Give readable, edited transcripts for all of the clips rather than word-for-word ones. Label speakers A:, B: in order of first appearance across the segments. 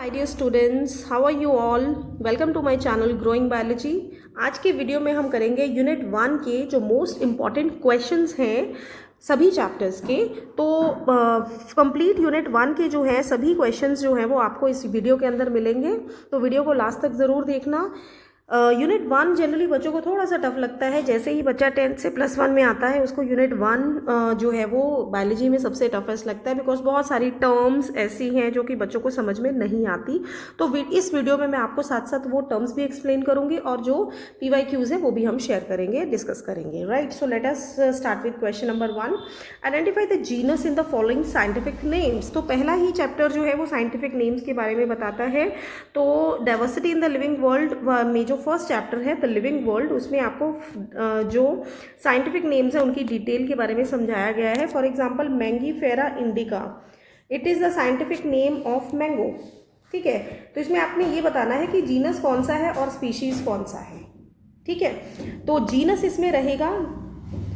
A: Hi dear students, how are you all. Welcome to my channel growing biology. आज के video में हम करेंगे यूनिट 1 के जो मोस्ट इम्पॉर्टेंट क्वेश्चंस हैं सभी चैप्टर्स के। तो कंप्लीट यूनिट 1 के जो हैं सभी क्वेश्चंस जो हैं वो आपको इस वीडियो के अंदर मिलेंगे, तो वीडियो को लास्ट तक ज़रूर देखना। यूनिट 1 जनरली बच्चों को थोड़ा सा टफ लगता है। जैसे ही बच्चा 10th से +1 में आता है उसको यूनिट 1 जो है वो बायोलॉजी में सबसे टफेस्ट लगता है, बिकॉज बहुत सारी टर्म्स ऐसी हैं जो कि बच्चों को समझ में नहीं आती। तो इस वीडियो में मैं आपको साथ साथ वो टर्म्स भी एक्सप्लेन करूंगी और जो PYQs है वो भी हम शेयर करेंगे, डिस्कस करेंगे। Right, so let us start with question number 1। Identify the genus in the following scientific names. तो पहला ही चैप्टर जो है वो साइंटिफिक नेम्स के बारे में बताता है। तो diversity in the living world में जो फर्स्ट चैप्टर है द लिविंग वर्ल्ड, उसमें आपको जो साइंटिफिक नेम्स हैं उनकी डिटेल के बारे में समझाया गया है। For example Mangifera indica, it is the scientific name of mango. ठीक है, तो इसमें आपने ये बताना है कि जीनस कौन सा है और स्पीशीज कौन सा है। ठीक है, तो जीनस इसमें रहेगा,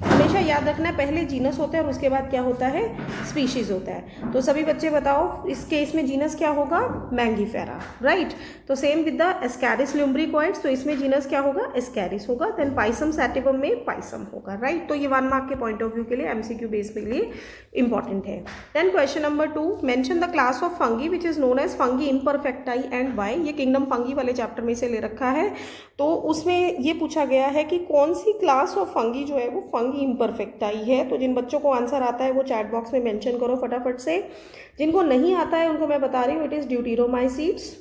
A: हमेशा याद रखना है पहले जीनस होता है और उसके बाद क्या होता है, स्पीशीज होता है। तो सभी बच्चे बताओ इस केस में जीनस क्या होगा, मैंगीफेरा। राइट, तो same with the Ascaris lumbricoides, तो इसमें जीनस क्या होगा, एस्कैरिस होगा। देन पाइसम सैटिवम में पाइसम होगा। राइट, तो ये 1 मार्क के पॉइंट ऑफ व्यू के लिए MCQ बेस के लिए इंपॉर्टेंट है। Then question number 2, mention the class of fungi which is known as fungi imperfecti and why. ये किंगडम फंगी वाले चैप्टर में से ले रखा है। तो उसमें ये पूछा गया है कि कौन सी क्लास ऑफ फंगी जो है वो फंगी इम्परफेक्टाई है। तो जिन बच्चों को आंसर आता है वो चैट बॉक्स में मेंशन करो फटाफट से। जिनको नहीं आता है उनको मैं बता रही हूँ, it is deuteromycetes.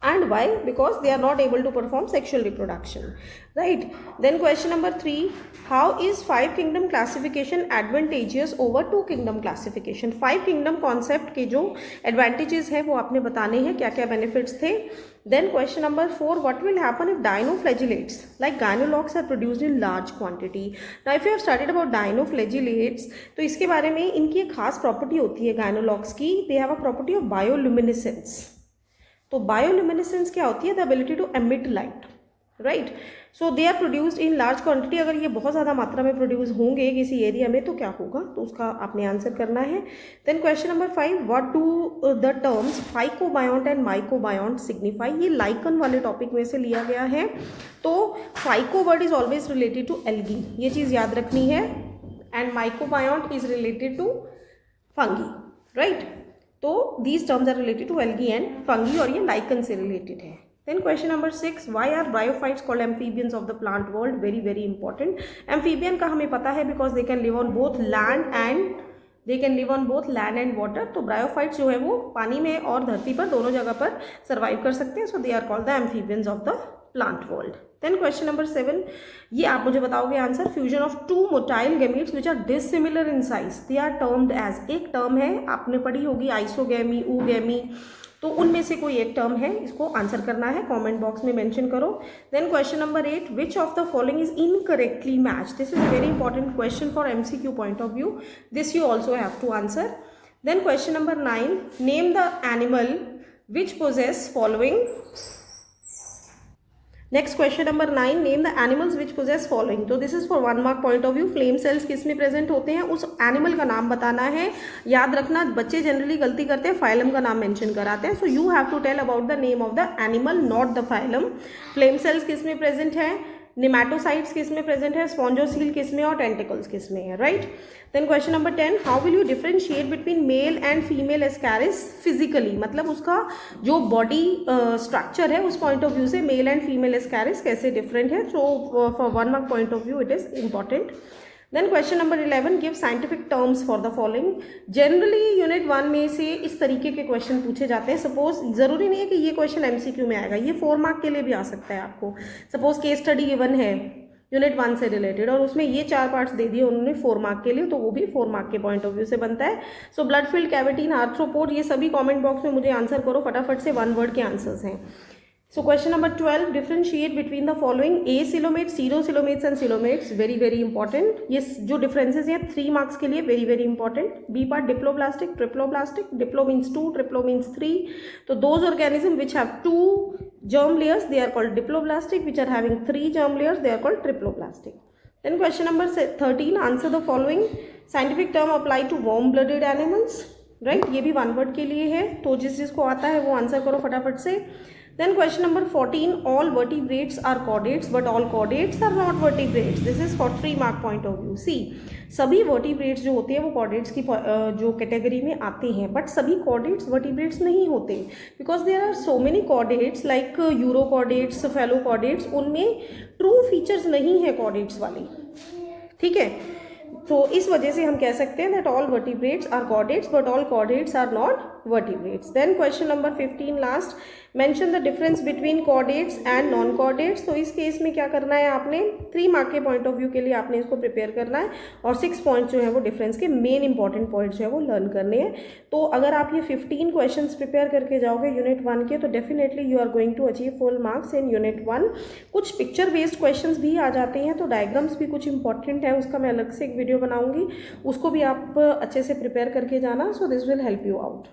A: And why? Because they are not able to perform sexual reproduction. Right, then question number 3, how is 5 kingdom classification advantageous over 2 kingdom classification। 5 kingdom concept के जो advantages है वो आपने बताने हैं, क्या क्या benefits थे। then question number 4, what will happen if dinoflagellates like gynalogs are produced in large quantity। now if you have studied about dinoflagellates, तो इसके बारे में इनकी एक खास प्रॉपर्टी होती है gynalogs की, they have a property of bioluminescence। तो बायोल्यूमिनेसेंस क्या होती है, the ability to emit light. Right, so they are produced in large quantity. अगर ये बहुत ज़्यादा मात्रा में प्रोड्यूस होंगे किसी एरिया में तो क्या होगा, तो उसका आपने आंसर करना है। Then question number 5, what do the terms phycobiont and mycobiont signify. ये लाइकन वाले टॉपिक में से लिया गया है। तो phyco word is always related to algae, ये चीज़ याद रखनी है, and mycobiont is related to fungi. Right, तो these terms are related to algae and fungi, और ये लाइकन से रिलेटेड है। Then question number 6, why are bryophytes called amphibians of the plant world. Very very important. Amphibian का हमें पता है because they can live on both land and water. तो ब्रायोफाइट्स जो है वो पानी में और धरती पर दोनों जगह पर सर्वाइव कर सकते हैं। So they are called the amphibians of the plant world. Then question number 7, ये आप मुझे बताओगे answer. Fusion of 2 motile gametes which are dissimilar in size, they are termed as. एक टर्म है आपने पढ़ी होगी आइसोगैमी, ऊगैमी, तो उनमें से कोई एक टर्म है, इसको आंसर करना है, कमेंट बॉक्स में मेंशन करो। Then question number 8, which of the following is incorrectly match. This is a very important question for MCQ point of view, this you also have to answer. Then question number 9, name the animal which possess following. Next question number 9, name the animals which possess following. तो this is for 1 mark point of view. Flame cells किस में present होते हैं, उस animal का नाम बताना है। याद रखना, बच्चे जनरली गलती करते हैं, फाइलम का नाम मेंशन कराते हैं। So you have to tell about the name of the animal, not the phylum. Flame cells किस में प्रेजेंट है, निमैटोसाइट्स किस में प्रेजेंट है, स्पॉन्जोसील किस में और टेंटिकल्स किस में है। Right, then question number 10, how will you differentiate between male and female Ascaris physically. मतलब उसका जो बॉडी स्ट्रक्चर है उस पॉइंट ऑफ व्यू से मेल एंड फीमेल एस्कैरिस कैसे डिफरेंट है। So for 1 mark point of view it is important. Then question number 11, give scientific terms for the following. Generally unit 1 में से इस तरीके के क्वेश्चन पूछे जाते हैं। सपोज ज़रूरी नहीं है कि ये क्वेश्चन MCQ में आएगा, ये 4 मार्क के लिए भी आ सकता है आपको। सपोज केस स्टडी गिवन है यूनिट 1 से रिलेटेड और उसमें ये 4 पार्ट्स दे दिए उन्होंने 4 मार्क के लिए, तो वो भी 4 मार्क के पॉइंट ऑफ व्यू से बनता है। So blood filled cavity in arthropod, ये सभी कमेंट बॉक्स में मुझे आंसर करो फटाफट से, 1 वर्ड के आंसर्स हैं। So question number 12, differentiate between the following. Acoelomates, pseudocoelomates and coelomates, very very important. ये जो डिफरेंसेस हैं 3 मार्क्स के लिए, very very important. B part, diploblastic, triploblastic, diplo means 2, triplo means 3। तो those organism which have 2 germ layers they are called diploblastic, which are having 3 germ layers they are called triploblastic. Then question number 13, answer the following scientific term applied to warm blooded animals. Right, ये भी one word के लिए है, तो जिसको आता है वो आंसर करो फटाफट से। Then question number 14, all vertebrates are chordates but all chordates are not vertebrates, this is for 3 mark point of view. See, सभी वर्टिब्रेट्स जो होते हैं वो कॉर्डेट्स की जो कैटेगरी में आते हैं, बट सभी कॉर्डेट्स वर्टिब्रेट्स नहीं होते, because there are so many chordates like urochordates, cephalochordates, उनमें ट्रू फीचर्स नहीं है कॉर्डेट्स वाली, ठीक है। तो इस वजह से हम कह सकते हैं that all vertebrates are chordates but all chordates are not vertebrates. Then question number 15 last, mention the difference between chordates and non chordates. तो इस केस में क्या करना है आपने, 3 मार्क के पॉइंट ऑफ व्यू के लिए आपने इसको प्रिपेयर करना है और 6 पॉइंट जो है वो डिफरेंस के मेन इंपॉर्टेंट पॉइंट जो है वो लर्न करने हैं। तो अगर आप ये 15 क्वेश्चन प्रिपेयर करके जाओगे यूनिट 1 के, तो definitely you are going to achieve full marks in unit 1। कुछ पिक्चर बेस्ड क्वेश्चन भी आ जाते हैं, तो डायग्राम्स भी कुछ इंपॉर्टेंट है, उसका मैं अलग से एक वीडियो बनाऊंगी, उसको भी आप अच्छे से प्रिपेयर करके जाना, so this will help you out.